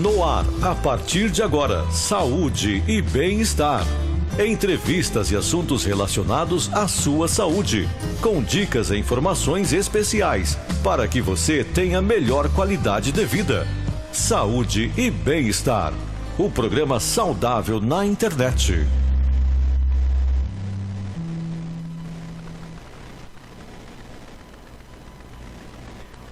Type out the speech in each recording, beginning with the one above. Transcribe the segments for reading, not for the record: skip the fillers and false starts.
No ar, a partir de agora, saúde e bem-estar. Entrevistas e assuntos relacionados à sua saúde, com dicas e informações especiais para que você tenha melhor qualidade de vida. Saúde e bem-estar. O programa saudável na internet.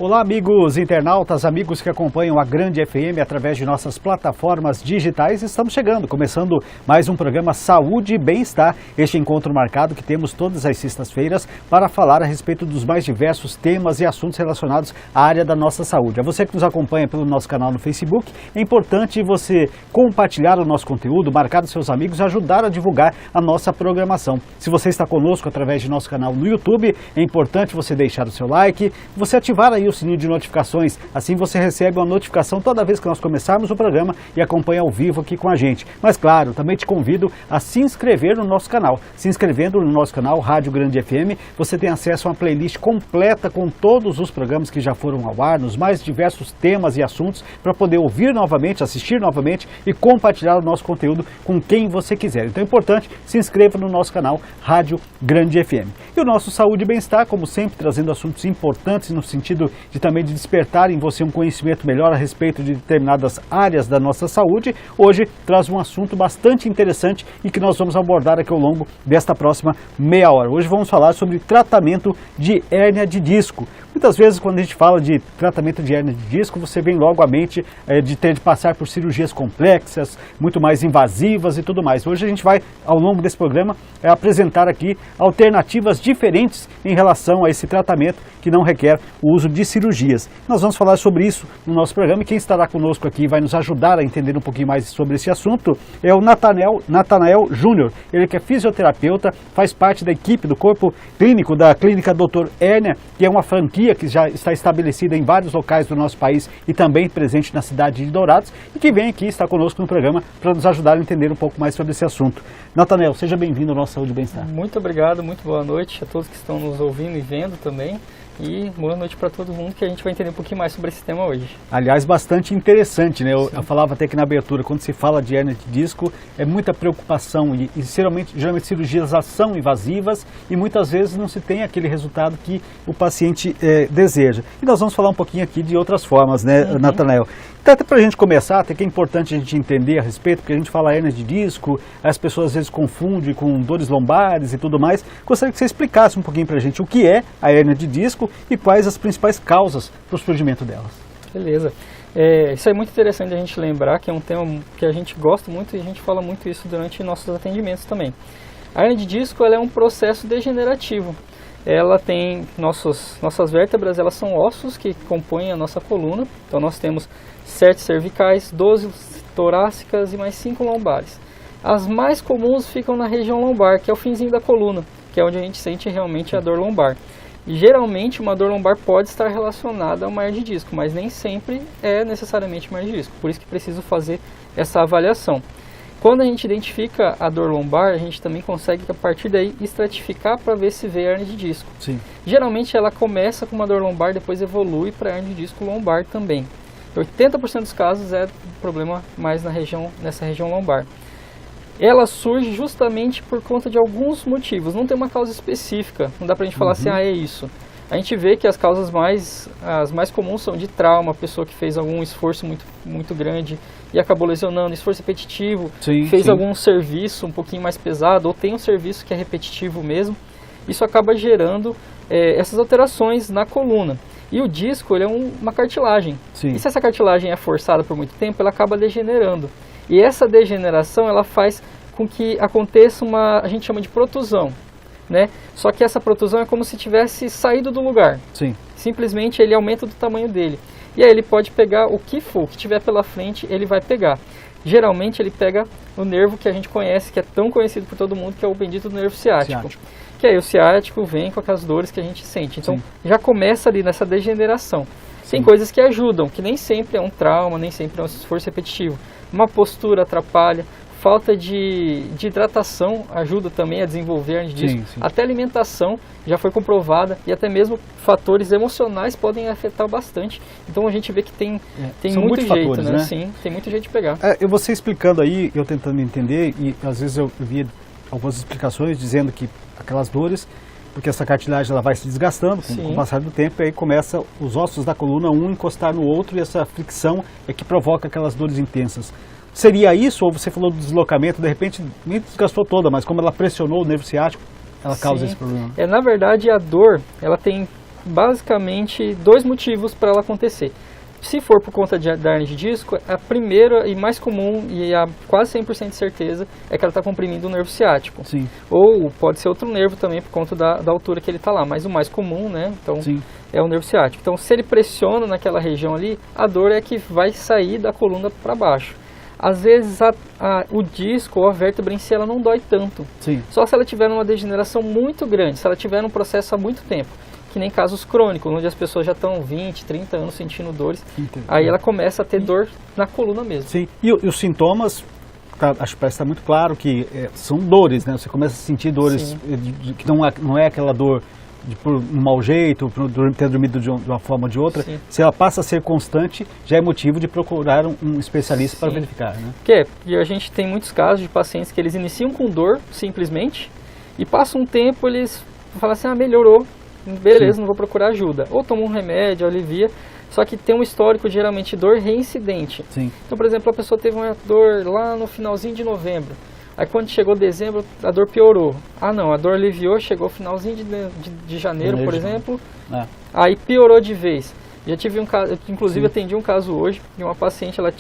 Olá, amigos internautas, amigos que acompanham a Grande FM através de nossas plataformas digitais. Estamos chegando, começando mais um programa Saúde e Bem-Estar. Este encontro marcado que temos todas as sextas-feiras para falar a respeito dos mais diversos temas e assuntos relacionados à área da nossa saúde. A você que nos acompanha pelo nosso canal no Facebook, é importante você compartilhar o nosso conteúdo, marcar os seus amigos e ajudar a divulgar a nossa programação. Se você está conosco através de nosso canal no YouTube, é importante você deixar o seu like, você ativar aí o sininho de notificações, assim você recebe uma notificação toda vez que nós começarmos o programa e acompanha ao vivo aqui com a gente. Mas claro, também te convido a se inscrever no nosso canal. Se inscrevendo no nosso canal Rádio Grande FM, você tem acesso a uma playlist completa com todos os programas que já foram ao ar, nos mais diversos temas e assuntos, para poder ouvir novamente, assistir novamente e compartilhar o nosso conteúdo com quem você quiser. Então é importante, se inscreva no nosso canal Rádio Grande FM. E o nosso Saúde e Bem-Estar, como sempre, trazendo assuntos importantes no sentido de também de despertar em você um conhecimento melhor a respeito de determinadas áreas da nossa saúde. Hoje traz um assunto bastante interessante e que nós vamos abordar aqui ao longo desta próxima meia hora. Hoje vamos falar sobre tratamento de hérnia de disco. Muitas vezes quando a gente fala de tratamento de hérnia de disco, você vem logo à mente de ter de passar por cirurgias complexas, muito mais invasivas e tudo mais. Hoje a gente vai, ao longo desse programa, apresentar aqui alternativas diferentes em relação a esse tratamento que não requer o uso de cirurgias. Nós vamos falar sobre isso no nosso programa e quem estará conosco aqui e vai nos ajudar a entender um pouquinho mais sobre esse assunto é o Natanael Júnior. Ele que é fisioterapeuta, faz parte da equipe do corpo clínico da Clínica Dr. Hérnia, que é uma franquia que já está estabelecida em vários locais do nosso país e também presente na cidade de Dourados e que vem aqui estar conosco no programa para nos ajudar a entender um pouco mais sobre esse assunto. Natanael, seja bem-vindo ao nosso Saúde e Bem-Estar. Muito obrigado, muito boa noite a todos que estão nos ouvindo e vendo também. E boa noite para todo mundo, que a gente vai entender um pouquinho mais sobre esse tema hoje. Aliás, bastante interessante, né? Eu falava até que na abertura, quando se fala de hérnia de disco, é muita preocupação e geralmente cirurgias são invasivas e muitas vezes não se tem aquele resultado que o paciente deseja. E nós vamos falar um pouquinho aqui de outras formas, né, Natanael? Então, até para a gente começar, até que é importante a gente entender a respeito, porque a gente fala hérnia de disco, as pessoas às vezes confundem com dores lombares e tudo mais. Gostaria que você explicasse um pouquinho para a gente o que é a hérnia de disco e quais as principais causas para o surgimento delas. Beleza. Isso é muito interessante a gente lembrar, que é um tema que a gente gosta muito e a gente fala muito isso durante nossos atendimentos também. A hérnia de disco ela é um processo degenerativo. Ela tem nossas vértebras, elas são ossos que compõem a nossa coluna. Então nós temos 7 cervicais, 12 torácicas e mais 5 lombares. As mais comuns ficam na região lombar, que é o finzinho da coluna, que é onde a gente sente realmente a dor lombar. E geralmente uma dor lombar pode estar relacionada a uma hérnia de disco, mas nem sempre é necessariamente uma hérnia de disco. Por isso que preciso fazer essa avaliação. Quando a gente identifica a dor lombar, a gente também consegue, a partir daí, estratificar para ver se vê hérnia de disco. Sim. Geralmente ela começa com uma dor lombar, depois evolui para hérnia de disco lombar também. 80% dos casos é problema mais nessa região lombar. Ela surge justamente por conta de alguns motivos, não tem uma causa específica, não dá pra gente falar assim, é isso. A gente vê que as causas as mais comuns são de trauma, pessoa que fez algum esforço muito grande e acabou lesionando, esforço repetitivo, fez algum serviço um pouquinho mais pesado, ou tem um serviço que é repetitivo mesmo, isso acaba gerando essas alterações na coluna. E o disco ele é uma cartilagem, e se essa cartilagem é forçada por muito tempo, ela acaba degenerando. E essa degeneração ela faz com que aconteça a gente chama de protusão, né? Só que essa protusão é como se tivesse saído do lugar. Sim. Simplesmente ele aumenta do tamanho dele. E aí ele pode pegar o que for, o que tiver pela frente, ele vai pegar. Geralmente ele pega o nervo que a gente conhece, que é tão conhecido por todo mundo, que é o bendito do nervo ciático. Que aí o ciático vem com aquelas dores que a gente sente. Então já começa ali nessa degeneração. Tem coisas que ajudam, que nem sempre é um trauma, nem sempre é um esforço repetitivo. Uma postura atrapalha, falta de hidratação ajuda também a desenvolver hernia de disco. Até alimentação já foi comprovada e até mesmo fatores emocionais podem afetar bastante. Então a gente vê que tem muito jeito, fatores, né? Sim, tem muito jeito de pegar. Você explicando aí, eu tentando entender, e às vezes eu via algumas explicações dizendo que aquelas dores, porque essa cartilagem ela vai se desgastando com o passar do tempo, e aí começa os ossos da coluna um encostar no outro, e essa fricção é que provoca aquelas dores intensas. Seria isso, ou você falou do deslocamento, de repente nem desgastou toda, mas como ela pressionou o nervo ciático, ela causa esse problema? Na verdade, a dor, ela tem basicamente 2 motivos para ela acontecer. Se for por conta da hernia de disco, a primeira e mais comum, e a quase 100% de certeza, é que ela está comprimindo o nervo ciático. Sim. Ou pode ser outro nervo também por conta da altura que ele está lá, mas o mais comum, né, então, é o nervo ciático. Então, se ele pressiona naquela região ali, a dor é que vai sair da coluna para baixo. Às vezes o disco ou a vértebra em si ela não dói tanto. Sim. Só se ela tiver uma degeneração muito grande, se ela tiver um processo há muito tempo. Que nem casos crônicos, onde as pessoas já estão 20, 30 anos sentindo dores. Entendi. Aí ela começa a ter dor na coluna mesmo. Sim. E os sintomas, acho que parece estar muito claro que são dores, né? Você começa a sentir dores que não é aquela dor por um mau jeito, por ter dormido de uma forma ou de outra. Sim. Se ela passa a ser constante, já é motivo de procurar um especialista para verificar, né? E a gente tem muitos casos de pacientes que eles iniciam com dor, simplesmente, e passa um tempo eles falam assim, melhorou, beleza, não vou procurar ajuda. Ou toma um remédio, alivia, só que tem um histórico de geralmente dor reincidente. Sim. Então, por exemplo, a pessoa teve uma dor lá no finalzinho de novembro. Aí quando chegou dezembro, a dor piorou. A dor aliviou, chegou finalzinho de janeiro, por exemplo, aí piorou de vez. Já tive um caso, inclusive atendi um caso hoje, de uma paciente, ela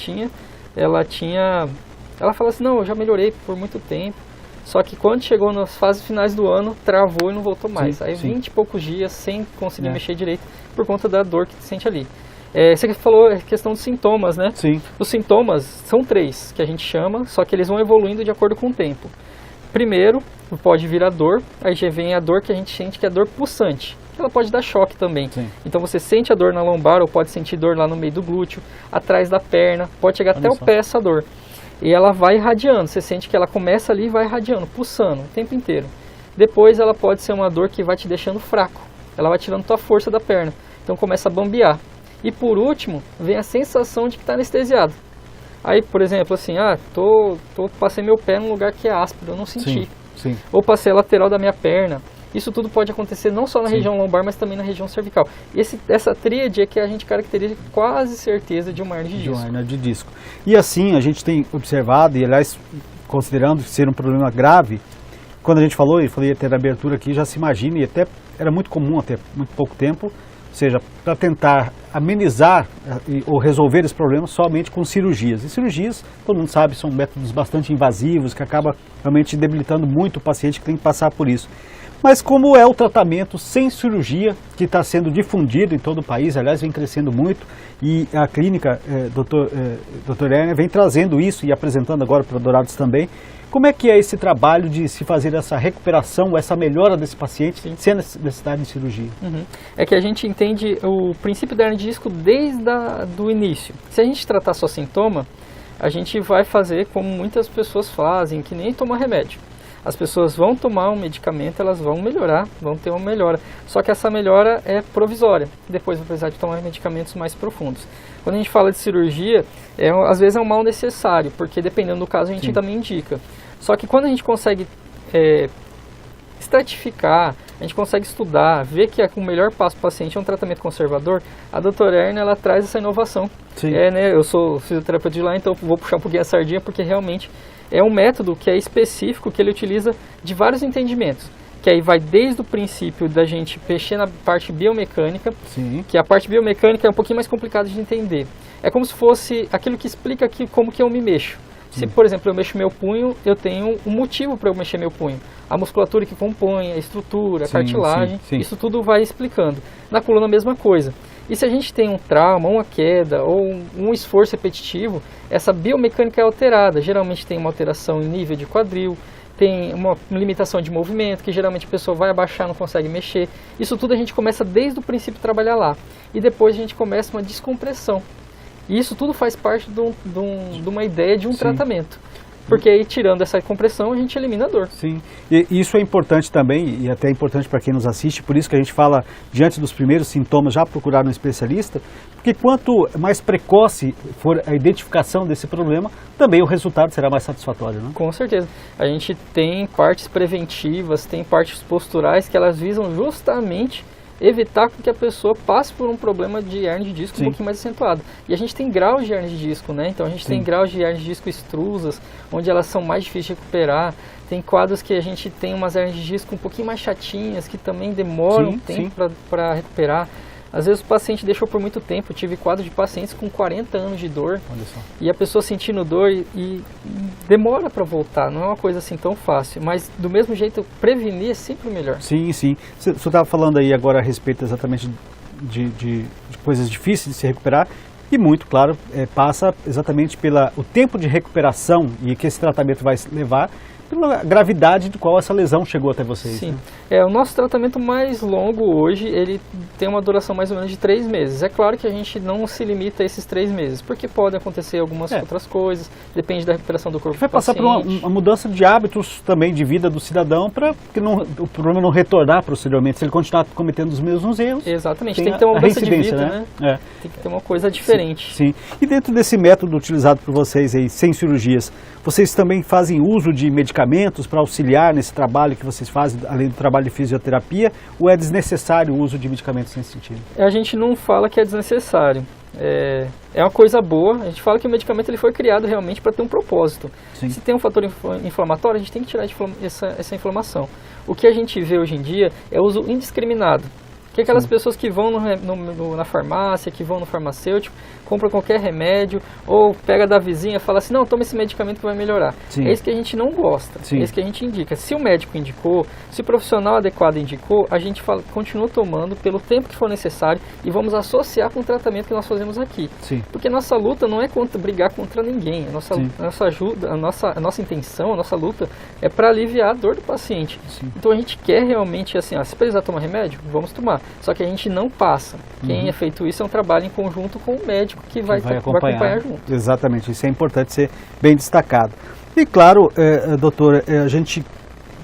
falou assim, não, eu já melhorei por muito tempo, só que quando chegou nas fases finais do ano, travou e não voltou mais. Aí 20 e poucos dias sem conseguir mexer direito, por conta da dor que sente ali. Você falou a questão dos sintomas, né? Sim. Os sintomas são 3 que a gente chama, só que eles vão evoluindo de acordo com o tempo. Primeiro, pode vir a dor, aí já vem a dor que a gente sente que é a dor pulsante. Ela pode dar choque também. Sim. Então você sente a dor na lombar ou pode sentir dor lá no meio do glúteo, atrás da perna, pode chegar até o pé essa dor. E ela vai irradiando, você sente que ela começa ali e vai irradiando, pulsando o tempo inteiro. Depois ela pode ser uma dor que vai te deixando fraco, ela vai tirando tua força da perna, então começa a bambear. E por último, vem a sensação de que está anestesiado. Aí, por exemplo, assim, passei meu pé num lugar que é áspero, eu não senti. Sim. Ou passei a lateral da minha perna. Isso tudo pode acontecer não só na região lombar, mas também na região cervical. Essa tríade é que a gente caracteriza quase certeza de uma hernia de disco. De uma hernia de disco. E assim, a gente tem observado, e aliás, considerando ser um problema grave, quando a gente falou, e falei até na abertura aqui, já se imagina, e até era muito comum até muito pouco tempo, ou seja, para tentar amenizar ou resolver esse problema somente com cirurgias. E cirurgias, todo mundo sabe, são métodos bastante invasivos, que acaba realmente debilitando muito o paciente que tem que passar por isso. Mas como é o tratamento sem cirurgia, que está sendo difundido em todo o país, aliás, vem crescendo muito, e a clínica Dr. Erner vem trazendo isso e apresentando agora para Dourados também. Como é que é esse trabalho de se fazer essa recuperação, essa melhora desse paciente, sem necessidade de cirurgia? É que a gente entende o princípio da hernia de disco desde o início. Se a gente tratar só sintoma, a gente vai fazer como muitas pessoas fazem, que nem tomar remédio. As pessoas vão tomar um medicamento, elas vão melhorar, vão ter uma melhora. Só que essa melhora é provisória. Depois vai precisar de tomar medicamentos mais profundos. Quando a gente fala de cirurgia, às vezes é um mal necessário, porque dependendo do caso a gente também indica. Só que quando a gente consegue estratificar, a gente consegue estudar, ver que o melhor passo para o paciente é um tratamento conservador, a doutora Erna, ela traz essa inovação. Eu sou fisioterapeuta de lá, então vou puxar um pouquinho a sardinha, porque realmente é um método que é específico, que ele utiliza de vários entendimentos. Que aí vai desde o princípio da gente mexer na parte biomecânica, que a parte biomecânica é um pouquinho mais complicada de entender. É como se fosse aquilo que explica como que eu me mexo. Se, por exemplo, eu mexo meu punho, eu tenho um motivo para eu mexer meu punho. A musculatura que compõe, a estrutura, a cartilagem, isso tudo vai explicando. Na coluna a mesma coisa. E se a gente tem um trauma, uma queda ou um esforço repetitivo, essa biomecânica é alterada. Geralmente tem uma alteração em nível de quadril, tem uma limitação de movimento, que geralmente a pessoa vai abaixar, não consegue mexer. Isso tudo a gente começa desde o princípio a trabalhar lá. E depois a gente começa uma descompressão. E isso tudo faz parte de uma ideia de um tratamento. porque aí tirando essa compressão a gente elimina a dor. Sim, e isso é importante também, e até é importante para quem nos assiste, por isso que a gente fala, diante dos primeiros sintomas, já procurar um especialista, porque quanto mais precoce for a identificação desse problema, também o resultado será mais satisfatório, né? Com certeza. A gente tem partes preventivas, tem partes posturais que elas visam justamente evitar que a pessoa passe por um problema de hernia de disco um pouquinho mais acentuado. E a gente tem graus de hernia de disco, né? Então a gente tem graus de hernia de disco extrusas, onde elas são mais difíceis de recuperar. Tem quadros que a gente tem umas hernias de disco um pouquinho mais chatinhas, que também demoram tempo para recuperar. Às vezes o paciente deixou por muito tempo. Eu tive quadro de pacientes com 40 anos de dor. Olha só. E a pessoa sentindo dor e demora para voltar. Não é uma coisa assim tão fácil. Mas do mesmo jeito, prevenir é sempre o melhor. Sim, sim. Você estava falando aí agora a respeito exatamente de coisas difíceis de se recuperar. E muito, claro, passa exatamente o tempo de recuperação e que esse tratamento vai levar, pela gravidade do qual essa lesão chegou até vocês. Sim. Né? O nosso tratamento mais longo hoje, ele tem uma duração mais ou menos de 3 meses. É claro que a gente não se limita a esses 3 meses, porque podem acontecer algumas outras coisas, depende da recuperação do corpo do paciente. Vai passar por uma mudança de hábitos também de vida do cidadão para que o problema não retornar posteriormente, se ele continuar cometendo os mesmos erros. Exatamente, tem que ter uma mudança de vida, né? Tem que ter uma coisa diferente. Sim. E dentro desse método utilizado por vocês aí, sem cirurgias, vocês também fazem uso de medicamentos para auxiliar nesse trabalho que vocês fazem, além do trabalho de fisioterapia, ou é desnecessário o uso de medicamentos nesse sentido? A gente não fala que é desnecessário. É uma coisa boa. A gente fala que o medicamento ele foi criado realmente para ter um propósito. Sim. Se tem um fator inflamatório, a gente tem que tirar essa inflamação. O que a gente vê hoje em dia é o uso indiscriminado. Que aquelas pessoas que vão na farmácia, que vão no farmacêutico, compram qualquer remédio, ou pega da vizinha e fala assim, não, toma esse medicamento que vai melhorar. Sim. É isso que a gente não gosta, é isso que a gente indica. Se o médico indicou, se o profissional adequado indicou, a gente continua tomando pelo tempo que for necessário e vamos associar com o tratamento que nós fazemos aqui. Sim. Porque nossa luta não é brigar contra ninguém, a nossa intenção, a nossa luta é para aliviar a dor do paciente. Sim. Então a gente quer realmente, assim, se precisar tomar remédio, vamos tomar. Só que a gente não passa. Quem é feito isso é um trabalho em conjunto com o médico que vai acompanhar junto. Exatamente, isso é importante ser bem destacado. E claro, doutor, a gente,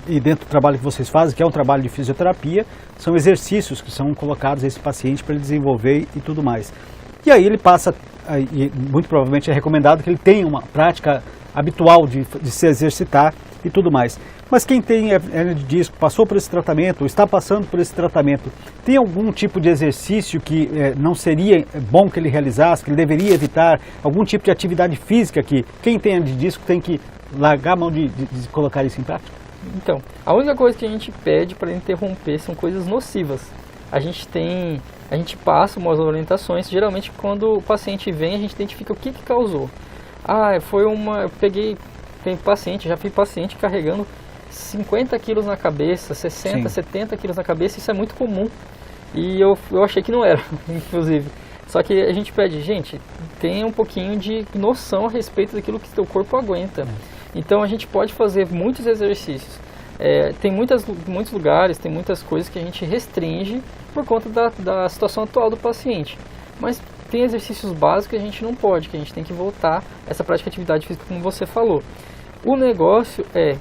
e dentro do trabalho que vocês fazem, que é um trabalho de fisioterapia, são exercícios que são colocados a esse paciente para ele desenvolver e tudo mais. E aí ele passa, e muito provavelmente é recomendado que ele tenha uma prática habitual de se exercitar e tudo mais. Mas quem tem hernia de disco, passou por esse tratamento, ou está passando por esse tratamento, tem algum tipo de exercício que não seria bom que ele realizasse, que ele deveria evitar, algum tipo de atividade física que quem tem hernia de disco tem que largar a mão de colocar isso em prática? Então, a única coisa que a gente pede para interromper são coisas nocivas. A gente passa umas orientações, geralmente quando o paciente vem, a gente identifica o que causou. Já fui paciente carregando 50 quilos na cabeça, 60, 70 quilos na cabeça, isso é muito comum. E eu achei que não era, inclusive. Só que a gente pede, gente, tenha um pouquinho de noção a respeito daquilo que seu corpo aguenta. Então a gente pode fazer muitos exercícios. Tem muitos lugares, tem muitas coisas que a gente restringe por conta da situação atual do paciente. Mas tem exercícios básicos que a gente não pode, que a gente tem que voltar a essa prática de atividade física como você falou. O negócio é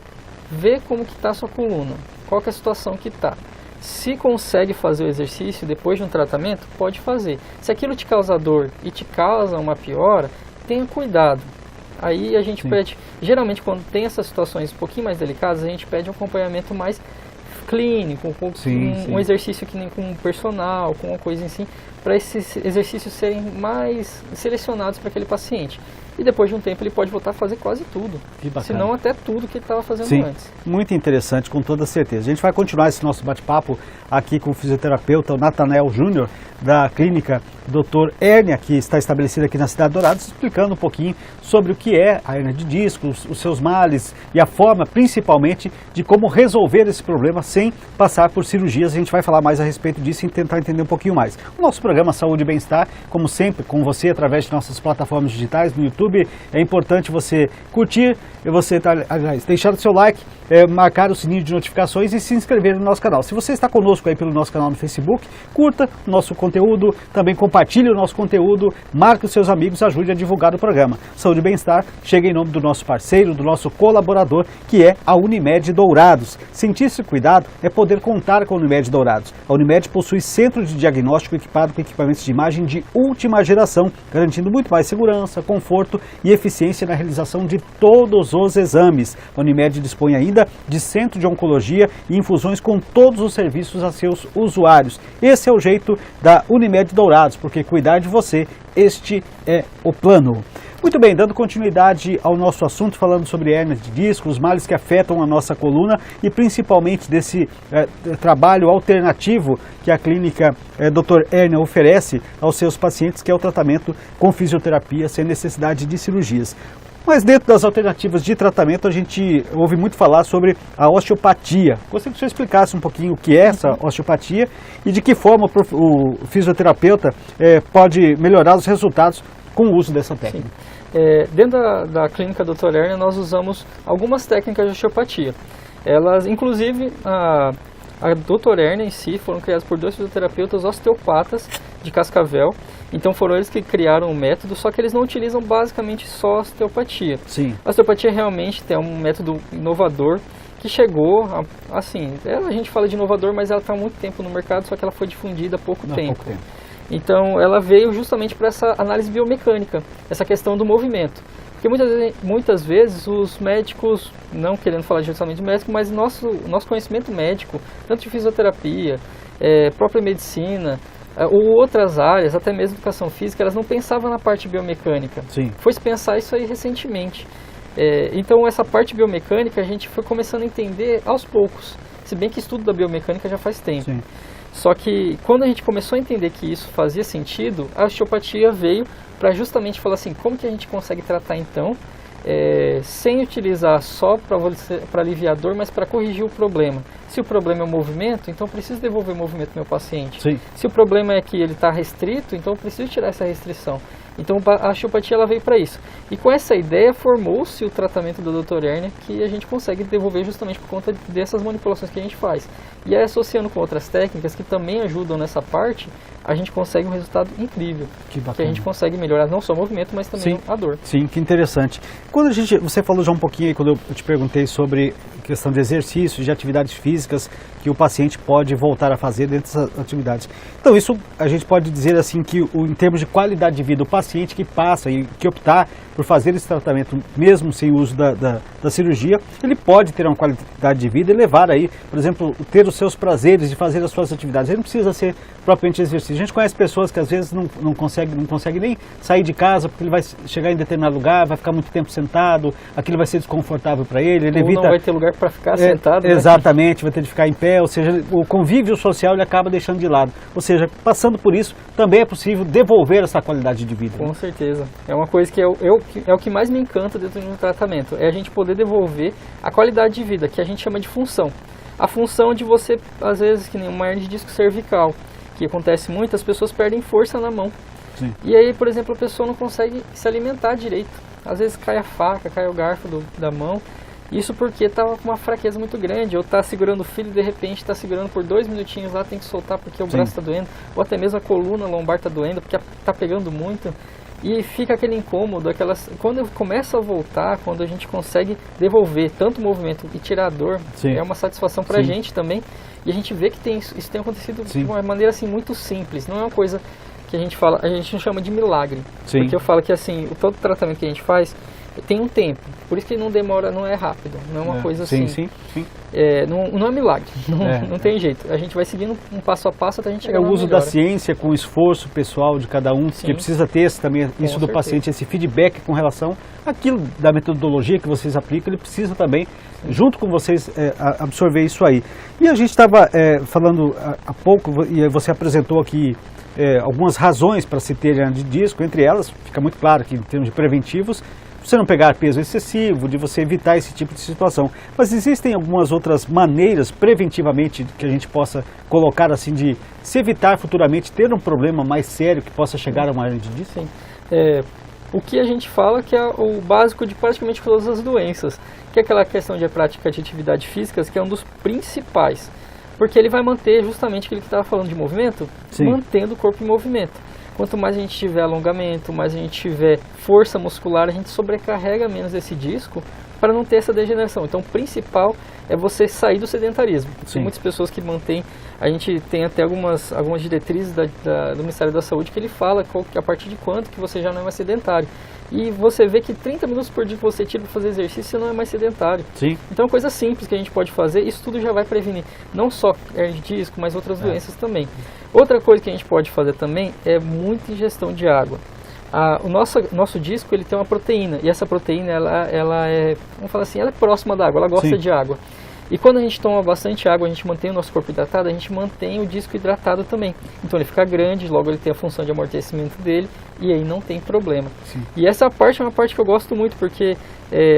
ver como que está a sua coluna, qual que é a situação que está. Se consegue fazer o exercício depois de um tratamento, pode fazer. Se aquilo te causa dor e te causa uma piora, tenha cuidado. Aí a gente pede, geralmente quando tem essas situações um pouquinho mais delicadas, a gente pede um acompanhamento mais clínico, um exercício que nem com um personal, com uma coisa assim, para esses exercícios serem mais selecionados para aquele paciente. E depois de um tempo ele pode voltar a fazer quase tudo, se não até tudo que ele estava fazendo antes. Muito interessante, com toda certeza. A gente vai continuar esse nosso bate-papo aqui com o fisioterapeuta Natanael Júnior, da clínica Dr. Hérnia, que está estabelecida aqui na Cidade Dourada, explicando um pouquinho sobre o que é a hérnia de disco, os seus males e a forma, principalmente, de como resolver esse problema sem passar por cirurgias. A gente vai falar mais a respeito disso e tentar entender um pouquinho mais. O nosso programa programa Saúde e Bem-Estar, como sempre, com você através de nossas plataformas digitais no YouTube. É importante você curtir, e você deixar o seu like, marcar o sininho de notificações e se inscrever no nosso canal. Se você está conosco aí pelo nosso canal no Facebook, curta o nosso conteúdo, também compartilhe o nosso conteúdo, marque os seus amigos, ajude a divulgar o programa. Saúde e Bem-Estar chega em nome do nosso parceiro, do nosso colaborador, que é a Unimed Dourados. Sentir-se cuidado é poder contar com a Unimed Dourados. A Unimed possui centro de diagnóstico equipado com equipamentos de imagem de última geração, garantindo muito mais segurança, conforto e eficiência na realização de todos os exames. A Unimed dispõe ainda de centro de oncologia e infusões com todos os serviços a seus usuários. Esse é o jeito da Unimed Dourados, porque cuidar de você, este é o plano. Muito bem, dando continuidade ao nosso assunto, falando sobre hérnia de disco, os males que afetam a nossa coluna e principalmente desse trabalho alternativo que a clínica Dr. Hérnia oferece aos seus pacientes, que é o tratamento com fisioterapia sem necessidade de cirurgias. Mas dentro das alternativas de tratamento, a gente ouve muito falar sobre a osteopatia. Gostaria que você explicasse um pouquinho o que é essa osteopatia e de que forma o fisioterapeuta pode melhorar os resultados com o uso dessa técnica. Dentro da clínica Dr. Hérnia, nós usamos algumas técnicas de osteopatia. Elas, inclusive, a Dr. Hérnia em si, foram criadas por 2 fisioterapeutas osteopatas de Cascavel. Então foram eles que criaram o método, só que eles não utilizam basicamente só a osteopatia. Sim. A osteopatia realmente tem um método inovador que chegou, assim, a gente fala de inovador, mas ela está há muito tempo no mercado, só que ela foi difundida há pouco tempo. Então ela veio justamente para essa análise biomecânica, essa questão do movimento. Porque muitas vezes os médicos, não querendo falar diretamente de médico, mas nosso conhecimento médico, tanto de fisioterapia, própria medicina, ou outras áreas, até mesmo educação física, elas não pensavam na parte biomecânica. Sim. Foi-se pensar isso aí recentemente. Então essa parte biomecânica a gente foi começando a entender aos poucos, se bem que estudo da biomecânica já faz tempo. Sim. Só que quando a gente começou a entender que isso fazia sentido, a osteopatia veio para justamente falar assim, como que a gente consegue tratar então, sem utilizar só para aliviar a dor, mas para corrigir o problema. Se o problema é o movimento, então eu preciso devolver o movimento ao meu paciente. Sim. Se o problema é que ele está restrito, então eu preciso tirar essa restrição. Então a osteopatia ela veio para isso. E com essa ideia formou-se o tratamento do Dr. Hérnia, que a gente consegue devolver justamente por conta dessas manipulações que a gente faz. E aí, associando com outras técnicas que também ajudam nessa parte, a gente consegue um resultado incrível. Que bacana. Que a gente consegue melhorar não só o movimento, mas também a dor. Sim, que interessante. Quando você falou já um pouquinho aí, quando eu te perguntei sobre questão de exercícios, de atividades físicas que o paciente pode voltar a fazer dentro dessas atividades. Então isso a gente pode dizer assim que em termos de qualidade de vida, o paciente que passa e que optar por fazer esse tratamento mesmo sem o uso da cirurgia, ele pode ter uma qualidade de vida e levar aí, por exemplo, ter os seus prazeres de fazer as suas atividades. Ele não precisa ser propriamente exercício. A gente conhece pessoas que às vezes não consegue nem sair de casa porque ele vai chegar em determinado lugar, vai ficar muito tempo sentado, aquilo vai ser desconfortável para ele. Ele evita, não vai ter lugar para ficar sentado. Né? Exatamente, vai ter de ficar em pé, ou seja, o convívio social ele acaba deixando de lado. Ou seja, passando por isso, também é possível devolver essa qualidade de vida. Com certeza. É uma coisa que é o que mais me encanta dentro de um tratamento, é a gente poder devolver a qualidade de vida, que a gente chama de função. A função de você, às vezes, que nem uma hernia de disco cervical, que acontece muito, as pessoas perdem força na mão. Sim. E aí, por exemplo, a pessoa não consegue se alimentar direito. Às vezes cai a faca, cai o garfo da mão. Isso porque está com uma fraqueza muito grande, ou está segurando o filho e de repente está segurando por 2 minutinhos lá, tem que soltar porque o braço está doendo, ou até mesmo a coluna lombar está doendo porque está pegando muito. E fica aquele incômodo, quando começa a voltar, quando a gente consegue devolver tanto o movimento e tirar a dor, é uma satisfação para a gente também. E a gente vê que isso tem acontecido de uma maneira assim, muito simples, não é uma coisa que a gente fala, a gente não chama de milagre. Porque eu falo que assim, todo tratamento que a gente faz tem um tempo, por isso que não demora, não é rápido, não é uma coisa assim, não é milagre, não tem jeito, a gente vai seguindo um passo a passo até a gente chegar na melhora. É o uso da ciência com o esforço pessoal de cada um, que precisa ter também isso do paciente, esse feedback com relação àquilo da metodologia que vocês aplicam, ele precisa também, junto com vocês, absorver isso aí. E a gente estava falando há pouco, e você apresentou aqui algumas razões para se ter hernia de disco, entre elas, fica muito claro que em termos de preventivos, você não pegar peso excessivo, de você evitar esse tipo de situação. Mas existem algumas outras maneiras, preventivamente, que a gente possa colocar assim, de se evitar futuramente ter um problema mais sério que possa chegar a uma hernia de disco? Sim. O que a gente fala que é o básico de praticamente todas as doenças, que é aquela questão de prática de atividade física, que é um dos principais. Porque ele vai manter justamente aquilo que estava falando de movimento, Sim. mantendo o corpo em movimento. Quanto mais a gente tiver alongamento, mais a gente tiver força muscular, a gente sobrecarrega menos esse disco para não ter essa degeneração. Então, o principal é você sair do sedentarismo. Tem muitas pessoas que mantêm, a gente tem até algumas diretrizes do Ministério da Saúde que ele fala a partir de quanto que você já não é mais sedentário. E você vê que 30 minutos por dia que você tira para fazer exercício, você não é mais sedentário. Sim. Então, é uma coisa simples que a gente pode fazer, isso tudo já vai prevenir, não só hernia de disco, mas outras doenças também. Outra coisa que a gente pode fazer também é muita ingestão de água. O nosso disco ele tem uma proteína, e essa proteína ela é, vamos falar assim, ela é próxima da água, ela gosta de água. E quando a gente toma bastante água, a gente mantém o nosso corpo hidratado, a gente mantém o disco hidratado também. Então ele fica grande, logo ele tem a função de amortecimento dele, e aí não tem problema. Sim. E essa parte é uma parte que eu gosto muito, porque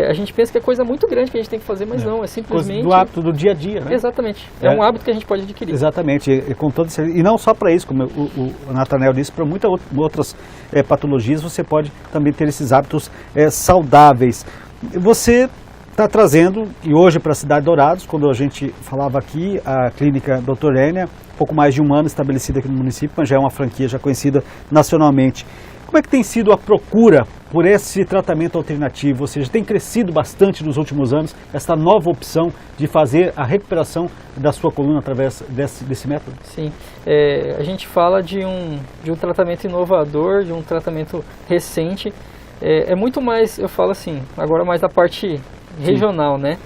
a gente pensa que é coisa muito grande que a gente tem que fazer, mas não, é simplesmente... do hábito do dia a dia, né? Exatamente, é um hábito que a gente pode adquirir. Exatamente, e não só para isso, como o Nathanael disse, para muitas outras patologias você pode também ter esses hábitos saudáveis. Você está trazendo, e hoje para a cidade de Dourados, quando a gente falava aqui, a clínica Dr. Enia, pouco mais de um ano estabelecida aqui no município, mas já é uma franquia já conhecida nacionalmente. Como é que tem sido a procura por esse tratamento alternativo? Ou seja, tem crescido bastante nos últimos anos essa nova opção de fazer a recuperação da sua coluna através desse método? Sim, a gente fala de um tratamento inovador, de um tratamento recente. É muito mais, eu falo assim, agora mais da parte regional, né?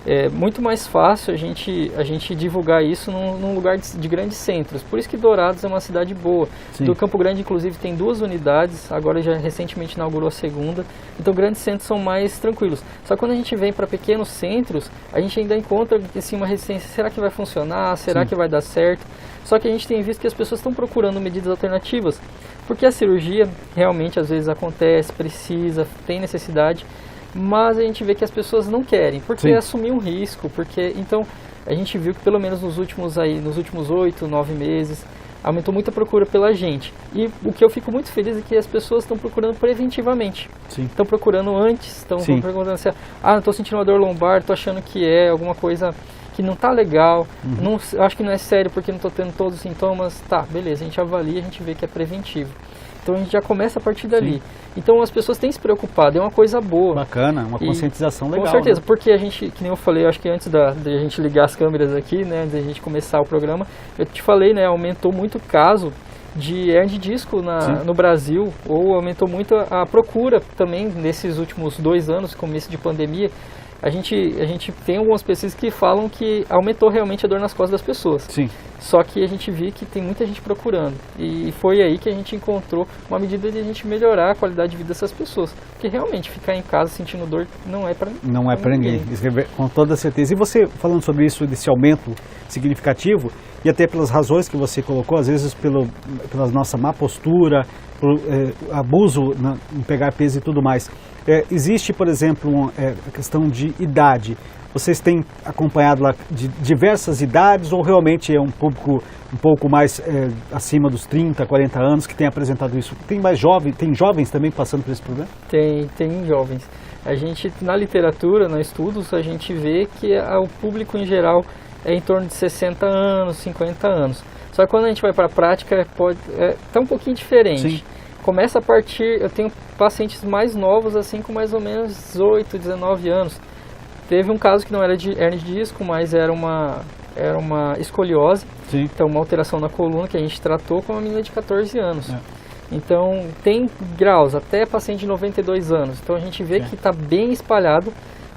É muito mais fácil a gente divulgar isso num lugar de grandes centros. Por isso que Dourados é uma cidade boa. Sim. Do Campo Grande, inclusive, tem 2 unidades, agora já recentemente inaugurou a segunda. Então, grandes centros são mais tranquilos. Só que quando a gente vem para pequenos centros, a gente ainda encontra assim, uma resistência. Será que vai funcionar? Será que vai dar certo? Só que a gente tem visto que as pessoas estão procurando medidas alternativas, porque a cirurgia realmente às vezes acontece, precisa, tem necessidade, mas a gente vê que as pessoas não querem, porque assumir um risco, então a gente viu que pelo menos nos últimos 8, 9 meses, aumentou muito a procura pela gente. E o que eu fico muito feliz é que as pessoas estão procurando preventivamente. Estão procurando antes, estão perguntando assim, não estou sentindo uma dor lombar, estou achando que é alguma coisa que não está legal, acho que não é sério porque não estou tendo todos os sintomas. Tá, beleza, a gente avalia, a gente vê que é preventivo. Então a gente já começa a partir dali. Então as pessoas têm se preocupado, é uma coisa boa. Bacana, uma conscientização legal. Com certeza, né? porque a gente, que nem eu falei, acho que antes de a gente ligar as câmeras aqui, né, antes de a gente começar o programa, eu te falei, né, aumentou muito o caso de hernia de disco no Brasil, ou aumentou muito a procura também nesses últimos 2 anos, começo de pandemia. A gente tem algumas pesquisas que falam que aumentou realmente a dor nas costas das pessoas. Sim. Só que a gente viu que tem muita gente procurando. E foi aí que a gente encontrou uma medida de a gente melhorar a qualidade de vida dessas pessoas. Porque realmente ficar em casa sentindo dor não é para ninguém. Não é para ninguém, com toda certeza. E você falando sobre isso, desse aumento significativo, e até pelas razões que você colocou, às vezes pela nossa má postura, pelo abuso em pegar peso e tudo mais. Existe, por exemplo, a questão de idade. Vocês têm acompanhado lá de diversas idades ou realmente é um público um pouco mais acima dos 30, 40 anos que tem apresentado isso? Tem jovens também passando por esse problema? Tem jovens. A gente, na literatura, nos estudos, a gente vê que o público em geral é em torno de 60 anos, 50 anos. Só que quando a gente vai para a prática, tá um pouquinho diferente. Sim. Começa a partir, eu tenho pacientes mais novos, assim, com mais ou menos 18, 19 anos. Teve um caso que não era de hernia de disco, mas era uma escoliose. Sim. Então, uma alteração na coluna que a gente tratou com uma menina de 14 anos. Então, tem graus, até paciente de 92 anos. Então, a gente vê que está bem espalhado.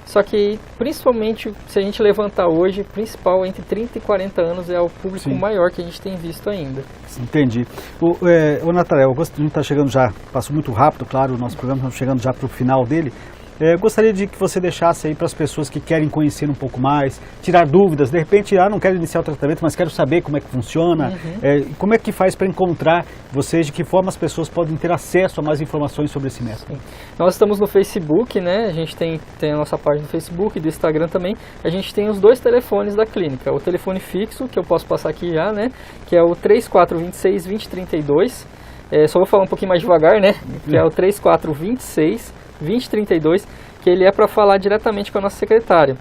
Só que, principalmente, se a gente levantar hoje, principal entre 30 e 40 anos é o público maior que a gente tem visto ainda. Entendi. O Nathanael, a gente está chegando já, passou muito rápido, claro, o nosso programa está chegando já para o final dele. Gostaria de que você deixasse aí para as pessoas que querem conhecer um pouco mais, tirar dúvidas, de repente, não quero iniciar o tratamento, mas quero saber como é que funciona, como é que faz para encontrar vocês, de que forma as pessoas podem ter acesso a mais informações sobre esse método. Sim. Nós estamos no Facebook, né? A gente tem a nossa página do Facebook e do Instagram também. A gente tem os 2 telefones da clínica, o telefone fixo, que eu posso passar aqui já, né? Que é o 3426-2032. Só vou falar um pouquinho mais devagar, né? Que é o 3426-2032, que ele é para falar diretamente com a nossa secretária.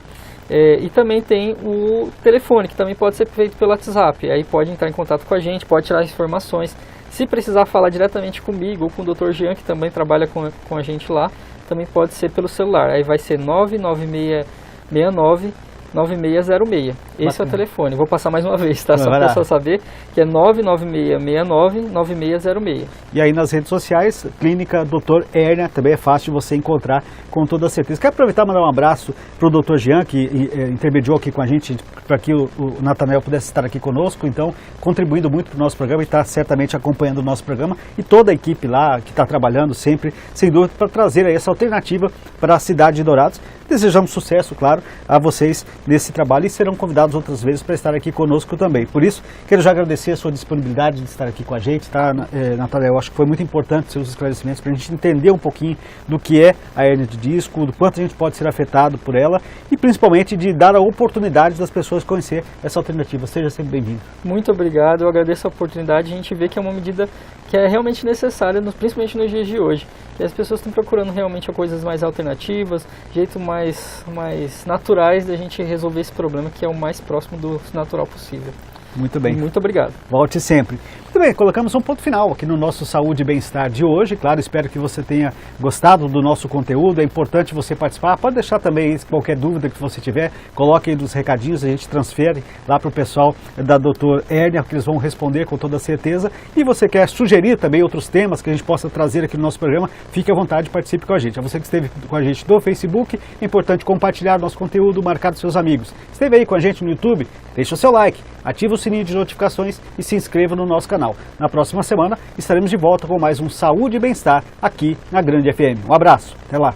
E também tem o telefone, que também pode ser feito pelo WhatsApp. Aí pode entrar em contato com a gente, pode tirar informações. Se precisar falar diretamente comigo ou com o Dr. Jean, que também trabalha com a gente lá, também pode ser pelo celular. Aí vai ser 99669-9606. Esse é o telefone. Vou passar mais uma vez, tá? Só para a pessoa saber que é 99669-9606. E aí nas redes sociais, Clínica Dr. Hérnia, também é fácil de você encontrar com toda certeza. Quero aproveitar e mandar um abraço para o Dr. Jean, que intermediou aqui com a gente, para que o Natanael pudesse estar aqui conosco, então contribuindo muito para o nosso programa e está certamente acompanhando o nosso programa, e toda a equipe lá que está trabalhando sempre, sem dúvida, para trazer aí essa alternativa para a cidade de Dourados. Desejamos sucesso, claro, a vocês nesse trabalho e serão convidados outras vezes para estar aqui conosco também. Por isso, quero já agradecer a sua disponibilidade de estar aqui com a gente, tá, Natália? Eu acho que foi muito importante seus esclarecimentos para a gente entender um pouquinho do que é a hérnia de disco, do quanto a gente pode ser afetado por ela e principalmente de dar a oportunidade das pessoas conhecer essa alternativa. Seja sempre bem-vindo. Muito obrigado, eu agradeço a oportunidade. A gente vê que é uma medida que é realmente necessária, principalmente nos dias de hoje. E as pessoas estão procurando realmente coisas mais alternativas, jeito mais naturais da gente resolver esse problema, que é o mais próximo do natural possível. Muito bem. Muito obrigado. Volte sempre. Muito bem, colocamos um ponto final aqui no nosso Saúde e Bem-Estar de hoje. Claro, espero que você tenha gostado do nosso conteúdo. É importante você participar. Pode deixar também qualquer dúvida que você tiver. Coloque aí nos recadinhos, a gente transfere lá para o pessoal da Dr. Hérnia, que eles vão responder com toda certeza. E você quer sugerir também outros temas que a gente possa trazer aqui no nosso programa, fique à vontade, participe com a gente. A você que esteve com a gente no Facebook, é importante compartilhar nosso conteúdo, marcar dos seus amigos. Esteve aí com a gente no YouTube, deixa o seu like, ativa o sininho de notificações e se inscreva no nosso canal. Na próxima semana estaremos de volta com mais um Saúde e Bem-Estar aqui na Grande FM. Um abraço, até lá!